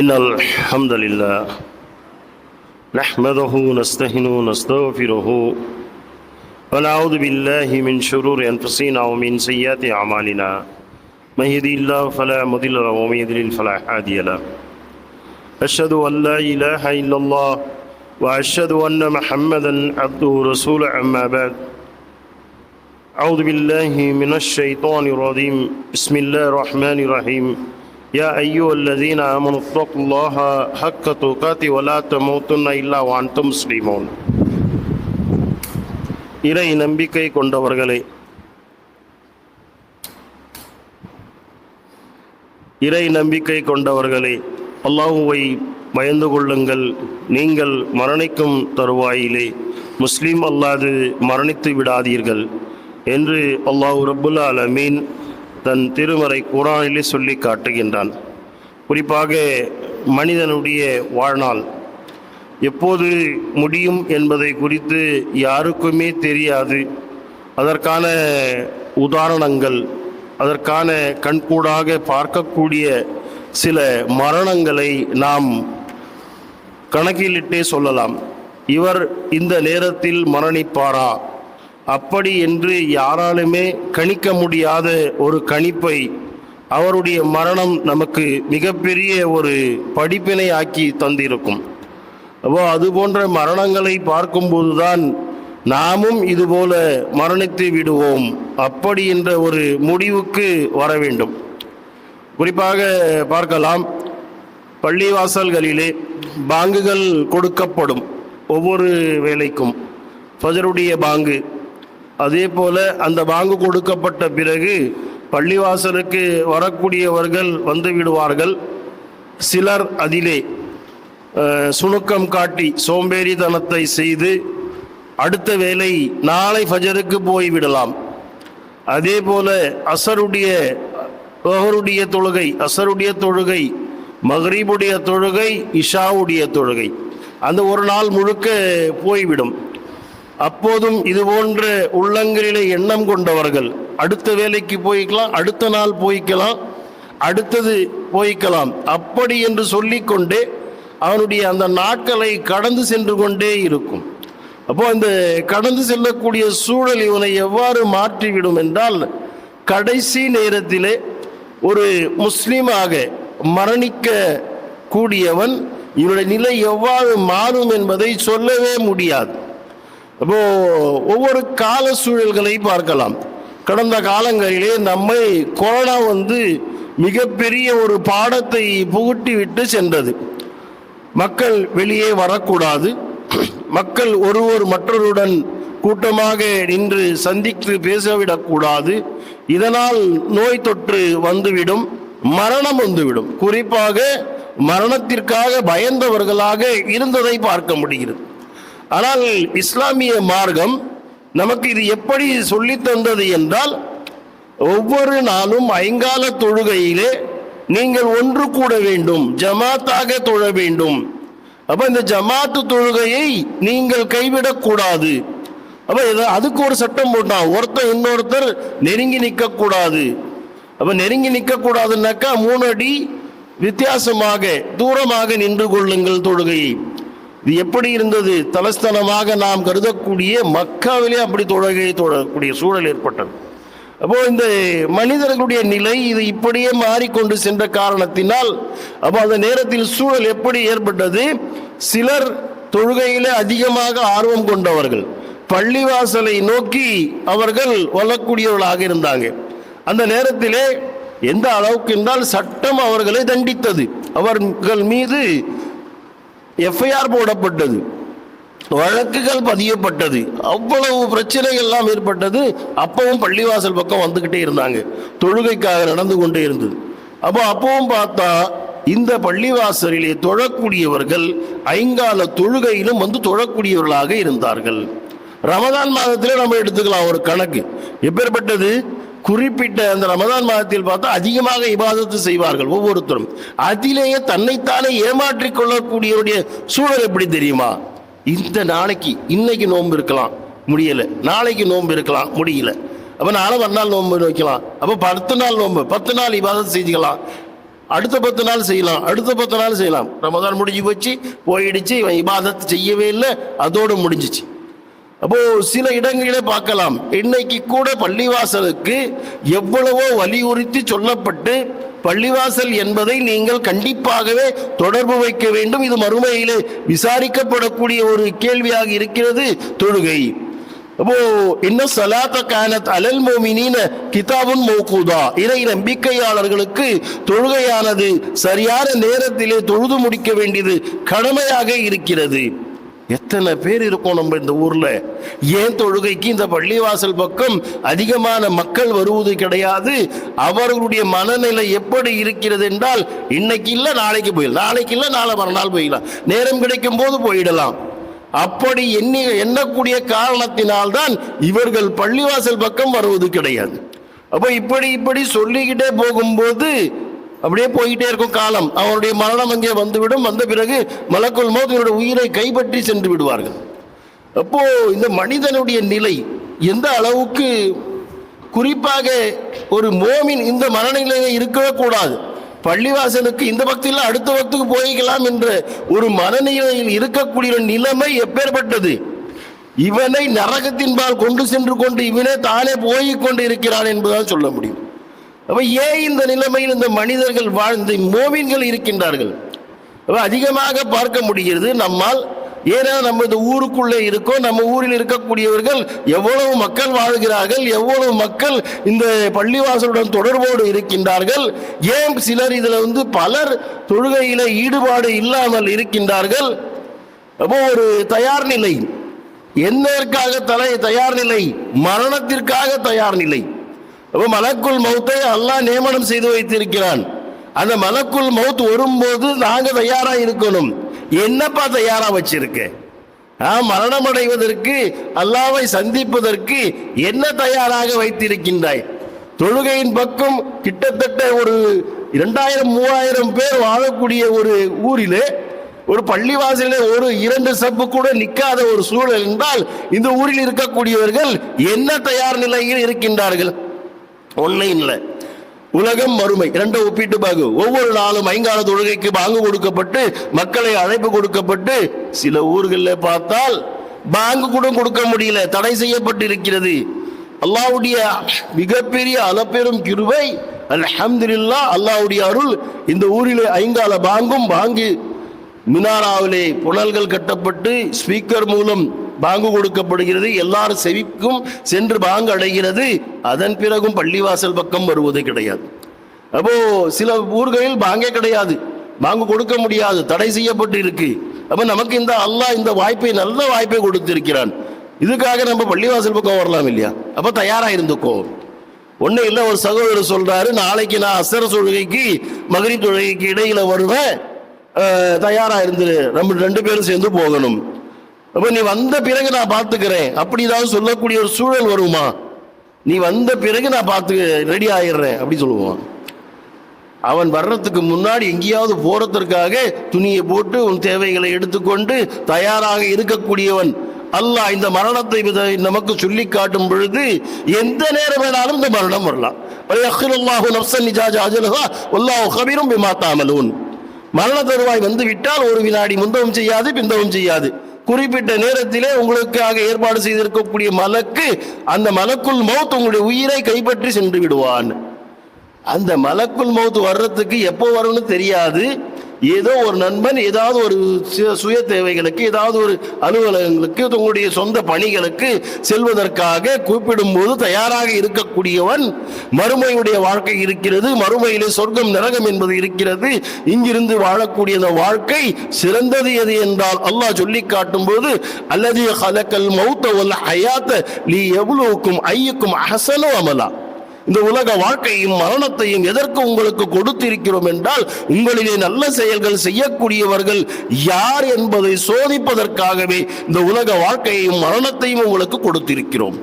إن الحمد لله نحمده ونستعينه ونستغفره ونعوذ بالله من شرور أنفسنا ومن سيئات أعمالنا من يهده الله فلا مضل له ومن يضلل فلا هادي له أشهد أن لا إله إلا الله وأشهد أن محمدا عبده ورسوله أما بعد أعوذ بالله من الشيطان الرجيم بسم الله الرحمن الرحيم يا أيها الذين آمنوا اتقوا الله حق تقاته ولا تموتن إلا وأنتم مسلمون. இறை நம்பிக்கை கொண்டவர்களே, இறை நம்பிக்கை கொண்டவர்களே, அல்லாஹுவை பயந்து கொள்ளுங்கள். நீங்கள் மரணிக்கும் தருவாயிலே முஸ்லீம் அல்லாது மரணித்து விடாதீர்கள் என்று அல்லாஹ் ரப்புல் ஆலமீன் தன் திருமறை குர்ஆனிலே சொல்லி காட்டுகின்றான். குறிப்பாக மனிதனுடைய வாழ்நாள் எப்போது முடியும் என்பதை குறித்து யாருக்குமே தெரியாது. அதற்கான உதாரணங்கள், அதற்கான கண்கூடாக பார்க்கக்கூடிய சில மரணங்களை நாம் கணக்கிலிட்டே சொல்லலாம். இவர் இந்த நேரத்தில் மரணிப்பாரா அப்படி என்று யாராலுமே கணிக்க முடியாத ஒரு கணிப்பை அவருடைய மரணம் நமக்கு மிகப்பெரிய ஒரு படிப்பினை ஆக்கி தந்திருக்கும். அது போன்ற மரணங்களை பார்க்கும்போதுதான் நாமும் இதுபோல மரணித்து விடுவோம் அப்படி என்ற ஒரு முடிவுக்கு வர வேண்டும். குறிப்பாக பார்க்கலாம், பள்ளிவாசல்களிலே பாங்குகள் கொடுக்கப்படும். ஒவ்வொரு வேளைக்கும் ஃபஜருடைய பாங்கு. அதே போல அந்த பாங்கு கொடுக்கப்பட்ட பிறகு பள்ளிவாசலுக்கு வரக்கூடியவர்கள் வந்து விடுவார்கள். சிலர் அதிலே சுணுக்கம் காட்டி சோம்பேறித்தனத்தை செய்து அடுத்த வேளை நாளை ஃபஜருக்கு போய்விடலாம். அதே போல அசருடைய தொழுகை, அசருடைய தொழுகை, மக்ரிபுடைய தொழுகை, இஷாவுடைய தொழுகை, அந்த ஒரு நாள் முழுக்க போய்விடும். அப்போதும் இது போன்ற உள்ளங்களிலே எண்ணம் கொண்டவர்கள் அடுத்த வேலைக்கு போய்க்கலாம், அடுத்த நாள் போய்க்கலாம், அடுத்தது போய்க்கலாம், அப்படி என்று சொல்லிக்கொண்டே அவனுடைய அந்த நாட்களை கடந்து சென்று கொண்டே இருக்கும். அப்போ அந்த கடந்து செல்லக்கூடிய சூழல் இவனை எவ்வாறு மாற்றிவிடும் என்றால், கடைசி நேரத்திலே ஒரு முஸ்லீமாக மரணிக்க கூடியவன் இவனுடைய நிலை எவ்வாறு மாறும் என்பதை சொல்லவே முடியாது. அப்போ ஒவ்வொரு கால சூழல்களை பார்க்கலாம். கடந்த காலங்களிலே நம்மை கொரோனா மிகப்பெரிய ஒரு பாடத்தை புகுட்டி விட்டு சென்றது. மக்கள் வெளியே வரக்கூடாது, மக்கள் ஒருவர் மற்றவருடன் கூட்டமாக நின்று சந்தித்து பேசவிடக்கூடாது. இதனால் நோய் தொற்று வந்துவிடும், மரணம் வந்துவிடும். குறிப்பாக மரணத்திற்காக பயந்தவர்களாக இருந்ததை பார்க்க முடிகிறது. ஆனால் இஸ்லாமிய மார்க்கம் நமக்கு இது எப்படி சொல்லி தந்தது என்றால், ஒவ்வொரு நாளும் ஐங்கால தொழுகையிலே நீங்கள் ஒன்று கூட வேண்டும், ஜமாத்தாக தொழ வேண்டும். அப்ப இந்த ஜமாத்து தொழுகையை நீங்கள் கைவிடக்கூடாது. அப்ப அதுக்கு ஒரு சட்டம் போட்டான், ஒருத்தர் இன்னொருத்தர் நெருங்கி நிற்க கூடாது. அப்ப நெருங்கி நிற்க கூடாதுன்னாக்கா 3 அடி வித்தியாசமாக தூரமாக நின்று கொள்ளுங்கள் தொழுகையை. இது எப்படி இருந்தது? தலஸ்தனமாக நாம் கருதக்கூடிய மக்காவிலே அப்படி தொழக்கூடிய சூழல் ஏற்பட்டது. அப்போ இந்த மனிதர்களுடைய நிலை இது இப்படியே மாறிக்கொண்டு சென்ற காரணத்தினால் அப்போ அந்த நேரத்தில் சூழல் எப்படி ஏற்பட்டது? சிலர் தொழுகையிலே அதிகமாக ஆர்வம் கொண்டவர்கள், பள்ளிவாசலை நோக்கி அவர்கள் வளரக்கூடியவர்களாக இருந்தாங்க. அந்த நேரத்திலே எந்த அளவுக்கு என்றால் சட்டம் அவர்களை தண்டித்தது. அவர்கள் மீது எஃப்ஐஆர் போடப்பட்டது, வழக்குகள் பதியப்பட்டது, அவ்வளவு பிரச்சனைகள் எல்லாம் ஏற்பட்டது. அப்பவும் பள்ளிவாசல் பக்கம் வந்துகிட்டே இருந்தாங்க, தொழுகைக்காக நடந்து கொண்டே இருந்தது. அப்பவும் பார்த்தா இந்த பள்ளிவாசலிலே தொழக்கூடியவர்கள் ஐங்கால தொழுகையிலும் தொழக்கூடியவர்களாக இருந்தார்கள். ரமதான் மாதத்திலே நம்ம எடுத்துக்கலாம் ஒரு கணக்கு. எப்பேற்பட்டது? குறிப்பிட்ட அந்த ரமதான் மாதத்தில் பார்த்தா அதிகமாக இபாதத்து செய்வார்கள் ஒவ்வொருத்தரும். அதிலேயே தன்னைத்தானே ஏமாற்றிக் கொள்ளக்கூடியவருடைய சூழல் எப்படி தெரியுமா? இந்த நாளைக்கு இன்னைக்கு நோன்பு இருக்கலாம், முடியல, நாளைக்கு நோன்பு இருக்கலாம், முடியல, அப்போ நானும் மறுநாள் நோன்பு வைக்கலாம், அப்போ 10 நாள் நோன்பு, 10 நாள் இபாதத்து செஞ்சுக்கலாம். அடுத்த 10 நாள் செய்யலாம், அடுத்த 10 நாள் செய்யலாம். ரமதான் முடிஞ்சு போச்சு, போயிடுச்சு, இவன் இபாதத் செய்யவே இல்லை, அதோடு முடிஞ்சிச்சு. அப்போ சில இடங்களிலே பார்க்கலாம், இன்னைக்கு கூட பள்ளிவாசலுக்கு எவ்வளவோ வலியுறுத்தி சொல்லப்பட்டு பள்ளிவாசல் என்பதை நீங்கள் கண்டிப்பாகவே தொடர்பு வைக்க வேண்டும், இது மறுமையிலே விசாரிக்கப்படக்கூடிய ஒரு கேள்வியாக இருக்கிறது தொழுகை. அப்போ இன்ன ஸலாத்த கானத் அலல் முஃமினீன கிதாபுன் மௌகூதா, இறை நம்பிக்கையாளர்களுக்கு தொழுகையானது சரியான நேரத்திலே தொழுது முடிக்க வேண்டியது கடமையாக இருக்கிறது. எத்தனை பேர் இருக்கோம் நம்ம இந்த ஊர்ல? ஏன் தொழுகைக்கு இந்த பள்ளிவாசல் பக்கம் அதிகமான மக்கள் வருவது கிடையாது? அவர்களுடைய மனநிலை எப்படி இருக்கிறது என்றால், இன்னைக்கு இல்லை நாளைக்கு போயிடலாம், நாளைக்கு இல்லை நாளை மறுநாள் போயிடலாம், நேரம் கிடைக்கும் போது போயிடலாம், அப்படி எண்ணக்கூடிய காரணத்தினால்தான் இவர்கள் பள்ளிவாசல் பக்கம் வருவது கிடையாது. அப்போ இப்படி சொல்லிக்கிட்டே போகும்போது அப்படியே போயிட்டே இருக்கும் காலம். அவருடைய மரணம் அங்கே வந்துவிடும். வந்த பிறகு மலக்குல் மௌத் இவருடைய உயிரை கைப்பற்றி சென்று விடுவார்கள். அப்போ இந்த மனிதனுடைய நிலை எந்த அளவுக்கு, குறிப்பாக ஒரு மோமின் இந்த மனநிலையில் இருக்கவே கூடாது. பள்ளிவாசலுக்கு இந்த பக்தியில் அடுத்த பக்துக்கு போய்க்கலாம் என்ற ஒரு மனநிலையில் இருக்கக்கூடிய நிலைமை எப்பேற்பட்டது? இவனை நரகத்தின்பால் கொண்டு சென்று கொண்டு இவனே தானே போய்கொண்டு இருக்கிறான் என்பதால் சொல்ல முடியும். அப்ப ஏன் இந்த நிலைமையில் இந்த மனிதர்கள் வாழ்ந்து மோமின்கள் இருக்கின்றார்கள்? அப்ப அதிகமாக பார்க்க முடிகிறது நம்மால். ஏன்னா நம்ம இந்த ஊருக்குள்ளே இருக்கோம், நம்ம ஊரில் இருக்கக்கூடியவர்கள் எவ்வளவு மக்கள் வாழ்கிறார்கள், எவ்வளவு மக்கள் இந்த பள்ளிவாசலுடன் தொடர்போடு இருக்கின்றார்கள். ஏன் சிலர் இதுல பலர் தொழுகையில ஈடுபாடு இல்லாமல் இருக்கின்றார்கள்? அப்போ ஒரு தயார் நிலை, என்னற்காக தயார் நிலை? மரணத்திற்காக தயார் நிலை. அப்போ மலக்குல் மௌத்தை அல்லாஹ் நியமனம் செய்து வைத்திருக்கிறான். அந்த மலக்குல் மௌத் வரும்போது நாங்க தயாரா இருக்கணும். என்னப்பா தயாரா வச்சிருக்க? மரணம் அடைவதற்கு, அல்லாஹ்வை சந்திப்பதற்கு என்ன தயாராக வைத்திருக்கின்றாய்? தொழுகையின் பக்கம் கிட்டத்தட்ட ஒரு 2000-3000 பேர் வாழக்கூடிய ஒரு ஊரிலே ஒரு பள்ளிவாசலே ஒரு 2 சப்பு கூட நிற்காத ஒரு சூழல் என்றால் இந்த ஊரில் இருக்கக்கூடியவர்கள் என்ன தயார் நிலையில் இருக்கின்றார்கள்? ஒன்றும் இல்லை. உலகம் மறுமை இரண்டை ஒப்பிட்டு பார்க்க, ஒவ்வொரு நாளும் 5 கால தொழுகைக்கு பாங்கு கொடுக்கப்பட்டு மக்களை அழைப்பு கொடுக்கப்பட்டு, சில ஊர்களில் பார்த்தால் பாங்கு கூட கொடுக்க முடியல, தடை செய்யப்பட்டு இருக்கிறது. அல்லாஹ்வுடைய மிகப்பெரிய அளப்பெரும் கிருபை, அல்ஹம்துலில்லாஹ், அல்லாஹ்வுடைய அருள். இந்த ஊரிலே 5 கால பாங்கும், பாங்கு மினாராவிலே புனல்கள் கட்டப்பட்டு ஸ்பீக்கர் மூலம் பாங்கு கொடுக்கப்படுகிறது, எல்லாரும் செவிக்கும் சென்று பாங்கு அடைகிறது. அதன் பிறகும் பள்ளிவாசல் பக்கம் வருவது கிடையாது. அப்போ சில ஊர்களில் பாங்கே கிடையாது, பாங்கு கொடுக்க முடியாது, தடை செய்யப்பட்டு இருக்கு. அப்ப நமக்கு இந்த அல்லாஹ் இந்த வாய்ப்பை, நல்ல வாய்ப்பை கொடுத்திருக்கிறான். இதுக்காக நம்ம பள்ளிவாசல் பக்கம் வரலாம் இல்லையா? அப்ப தயாரா இருந்துக்கோ. ஒன்னும் இல்லை, ஒரு சகோதரர் சொல்றாரு, நாளைக்கு நான் அசர தொழுகைக்கு மக்ரிப் தொழுகைக்கு இடையில வருவேன், தயாரா இருந்து நம்ம 2 பேரும் சேர்ந்து போகணும். அப்ப நீ வந்த பிறகு நான் பார்த்துக்கிறேன், அப்படி ஏதாவது சொல்லக்கூடிய ஒரு சூழல் வருமா? நீ வந்த பிறகு நான் பார்த்து ரெடி ஆயிடுறேன் அப்படி சொல்லுவான். அவன் வர்றதுக்கு முன்னாடி எங்கேயாவது போறதற்காக துணியை போட்டு உன் தேவைகளை எடுத்துக்கொண்டு தயாராக இருக்கக்கூடியவன். அல்லாஹ் இந்த மரணத்தை நமக்கு சொல்லி காட்டும் பொழுது எந்த நேரம் வேணாலும் இந்த மரணம் வரலாம். மரண தருவாய் வந்து விட்டால் ஒரு வினாடி முந்தவும் செய்யாது, பிந்தவும் செய்யாது. குறிப்பிட்ட நேரத்திலே உங்களுக்காக ஏற்பாடு செய்திருக்கக்கூடிய மலக்கு, அந்த மலக்குல் மௌத் உங்களுடைய உயிரை கைப்பற்றி சென்று விடுவான். அந்த மலக்குல் மௌத் வர்றதுக்கு எப்போ வரும்னு தெரியாது. ஏதோ ஒரு நண்பன் ஏதாவது ஒரு சுய தேவைகளுக்கு, ஏதாவது ஒரு அலுவலகங்களுக்கு, உங்களுடைய சொந்த பணிகளுக்கு செல்வதற்காக கூப்பிடும் போது தயாராக இருக்கக்கூடியவன். மறுமையுடைய வாழ்க்கை இருக்கிறது, மறுமையிலே சொர்க்கம் நரகம் என்பது இருக்கிறது. இங்கிருந்து வாழக்கூடிய அந்த வாழ்க்கை சிறந்தது எது என்றால் அல்லாஹ் சொல்லி காட்டும் போது, அல்லதி ஹலக்கல் மௌத்த வல் ஹயாத்த லியப்லுவுக்கும் அய்யுக்கும் அஹ்ஸனு அமலா, இந்த உலக வாழ்க்கையும் மரணத்தையும் எதற்கு உங்களுக்கு கொடுத்திருக்கிறோம் என்றால், உங்களிலே நல்ல செயல்கள் செய்யக்கூடியவர்கள் யார் என்பதை சோதிப்பதற்காகவே இந்த உலக வாழ்க்கையையும் மரணத்தையும் உங்களுக்கு கொடுத்திருக்கிறோம்.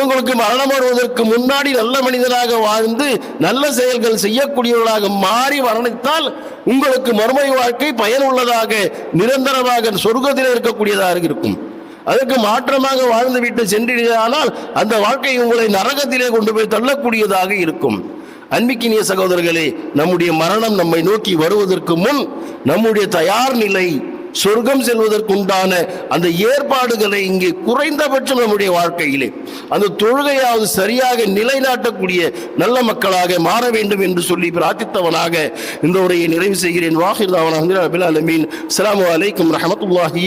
உங்களுக்கு மரணம் வருவதற்கு முன்னாடி நல்ல மனிதனாக வாழ்ந்து நல்ல செயல்கள் செய்யக்கூடியவர்களாக மாறி மரணித்தால் உங்களுக்கு மறுமை வாழ்க்கை பயனுள்ளதாக, நிரந்தரமாக சொர்க்கத்தில் இருக்கக்கூடியதாக இருக்கும். அதற்கு மாற்றமாக வாழ்ந்துவிட்டு சென்றீர்களானால் அந்த வாழ்க்கை உங்களை நரகத்திலே கொண்டு போய் தள்ளக்கூடியதாக இருக்கும். அன்பிக்கினிய சகோதரர்களே, நம்முடைய மரணம் நம்மை நோக்கி வருவதற்கு முன் நம்முடைய தயார் நிலை, சொர்க்கம் செல்வதற்குண்டான அந்த ஏற்பாடுகளை இங்கே குறைந்தபட்சம் நம்முடைய வாழ்க்கையிலே அந்த தொழுகையாவது சரியாக நிலைநாட்டக்கூடிய நல்ல மக்களாக மாற வேண்டும் என்று சொல்லி பிரார்த்தித்தவனாக இந்த உரையை நிறைவு செய்கிறேன். வாஹிர் தாவானா அல்ஹம்துலில்லாஹி ரப்பில் ஆலமீன். அஸ்ஸலாமு அலைக்கும் ரஹ்மத்துல்லாஹி